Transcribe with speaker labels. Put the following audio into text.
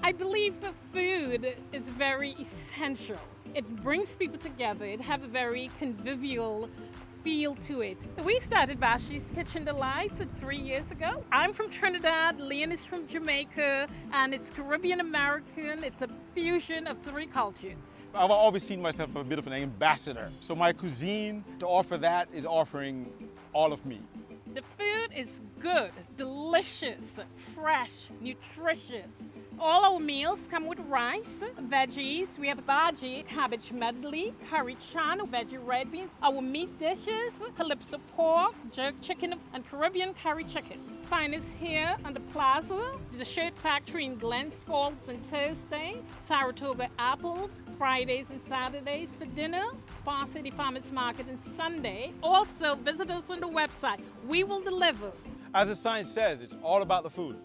Speaker 1: I believe that food is very essential. It brings people together. It has a very convivial feel to it. We started Vashti's Kitchen Delights 3 years ago. I'm from Trinidad, Leon is from Jamaica, and it's Caribbean American. It's a fusion of three cultures.
Speaker 2: I've always seen myself as a bit of an ambassador. So my cuisine, to offer that, is offering all of me.
Speaker 1: The food is good, delicious, fresh, nutritious. All our meals come with rice, veggies. We have bhaji, cabbage medley, curry chan, veggie red beans. Our meat dishes, calypso pork, jerk chicken, and Caribbean curry chicken. Find us here on the plaza, the Shirt Factory in Glens Falls on Thursday, Saratoga Apples, Fridays and Saturdays for dinner, Spa City Farmers Market on Sunday. Also, visit us on the website. We will deliver.
Speaker 2: As the sign says, it's all about the food.